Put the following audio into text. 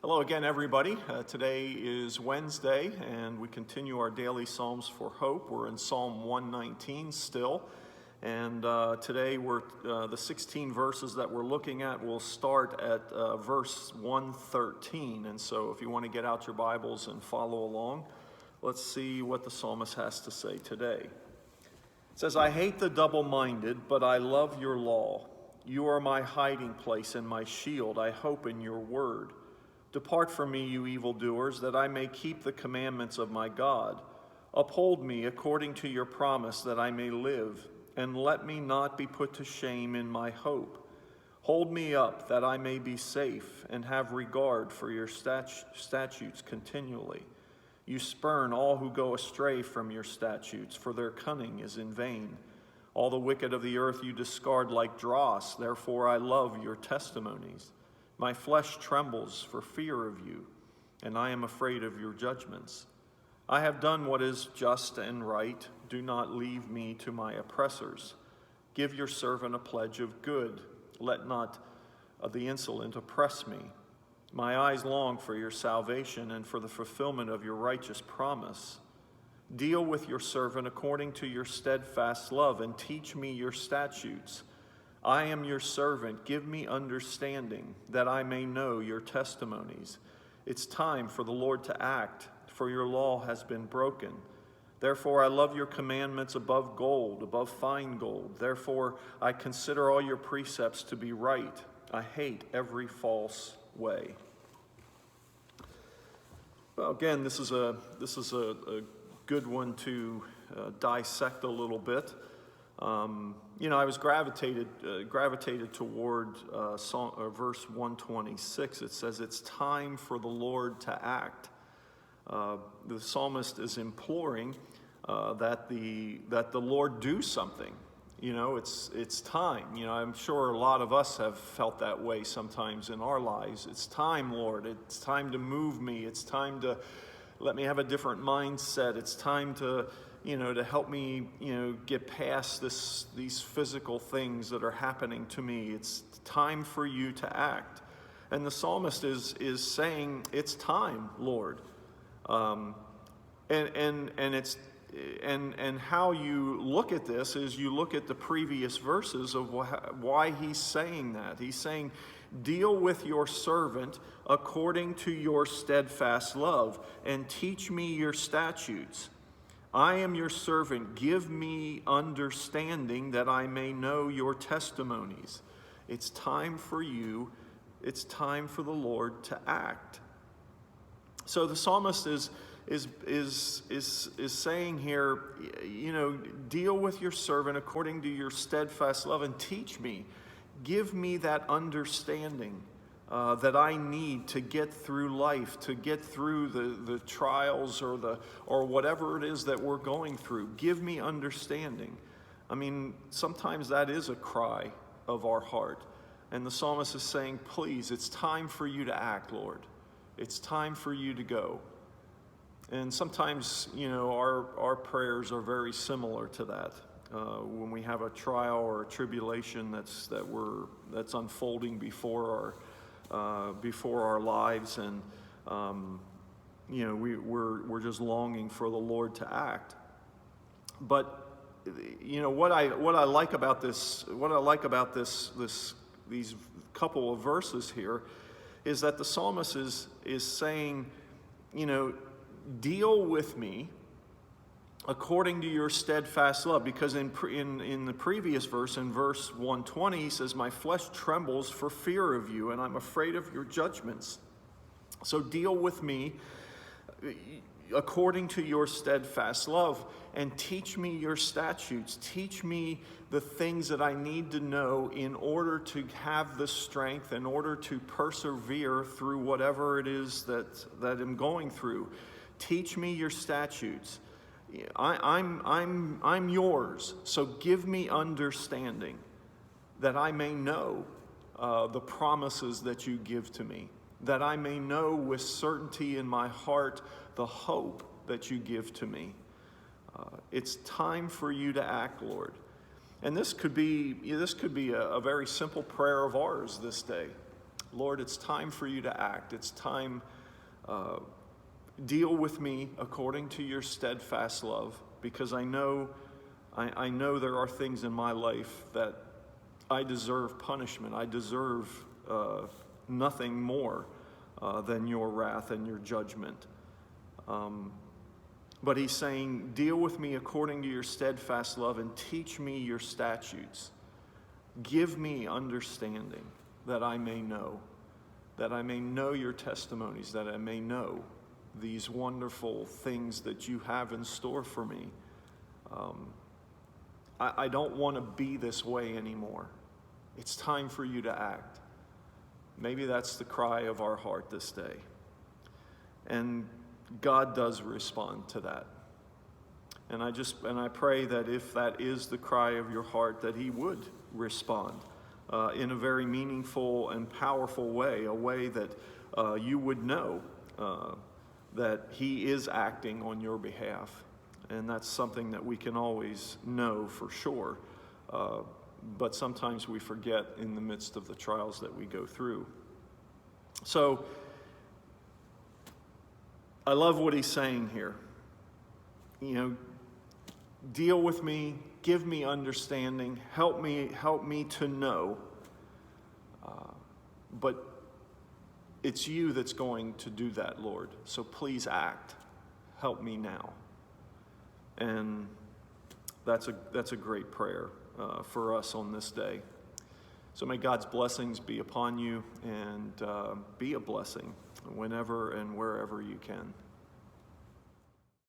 Hello again, everybody. Today is Wednesday, and we continue our daily Psalms for Hope. We're in Psalm 119 still, and today the 16 verses that we're looking at will start at verse 113. And so if you want to get out your Bibles and follow along, let's see what the psalmist has to say today. It says, "I hate the double-minded, but I love your law. You are my hiding place and my shield. I hope in your word. Depart from me, you evildoers, that I may keep the commandments of my God. Uphold me according to your promise, that I may live, and let me not be put to shame in my hope. Hold me up, that I may be safe, and have regard for your statutes continually. You spurn all who go astray from your statutes, for their cunning is in vain. All the wicked of the earth you discard like dross, therefore I love your testimonies. My flesh trembles for fear of you, and I am afraid of your judgments. I have done what is just and right. Do not leave me to my oppressors. Give your servant a pledge of good. Let not the insolent oppress me. My eyes long for your salvation and for the fulfillment of your righteous promise. Deal with your servant according to your steadfast love, and teach me your statutes. I am your servant. Give me understanding, that I may know your testimonies. It's time for the Lord to act, for your law has been broken. Therefore I love your commandments above gold, above fine gold. Therefore I consider all your precepts to be right. I hate every false way." Well, again, this is a good one to dissect a little bit. I was gravitated toward verse 126. It says, "It's time for the Lord to act." The psalmist is imploring that the Lord do something. It's time. I'm sure a lot of us have felt that way sometimes in our lives. It's time, Lord. It's time to move me. It's time to let me have a different mindset. It's time to help me, get past these physical things that are happening to me. It's time for you to act. And the psalmist is saying, it's time, Lord. And how you look at this is you look at the previous verses of why he's saying that. He's saying, deal with your servant according to your steadfast love, and teach me your statutes. I am your servant. Give me understanding, that I may know your testimonies. It's time for you. It's time for the Lord to act. So the psalmist is saying here, deal with your servant according to your steadfast love, and teach me. Give me that understanding that I need to get through life, to get through the trials or whatever it is that we're going through. Give me understanding. I mean, sometimes that is a cry of our heart. And the psalmist is saying, please, it's time for you to act, Lord. It's time for you to go. And sometimes, our prayers are very similar to that. When we have a trial or a tribulation that's unfolding before our lives, and we're just longing for the Lord to act. But what I like about these couple of verses here is that the psalmist is saying, deal with me according to your steadfast love, because in the previous verse, in verse 120, he says, my flesh trembles for fear of you, and I'm afraid of your judgments. So deal with me according to your steadfast love, and teach me your statutes. Teach me the things that I need to know in order to have the strength, in order to persevere through whatever it is that I'm going through. Teach me your statutes. I'm yours, so give me understanding, that I may know the promises that you give to me, that I may know with certainty in my heart the hope that you give to me. It's time for you to act, Lord. And this could be a very simple prayer of ours this day. Lord, it's time for you to act. It's time, deal with me according to your steadfast love, because I know there are things in my life that I deserve punishment. I deserve nothing more than your wrath and your judgment. But he's saying, deal with me according to your steadfast love and teach me your statutes. Give me understanding that I may know your testimonies, that I may know these wonderful things that you have in store for me. I don't want to be this way anymore. It's time for you to act. Maybe that's the cry of our heart this day. And God does respond to that. And I pray that if that is the cry of your heart, that he would respond in a very meaningful and powerful way, a way that you would know that he is acting on your behalf. And that's something that we can always know for sure. But sometimes we forget in the midst of the trials that we go through. So, I love what he's saying here. Deal with me, give me understanding, help me to know. But it's you that's going to do that, Lord. So please act. Help me now. And that's a great prayer for us on this day. So may God's blessings be upon you, and be a blessing whenever and wherever you can.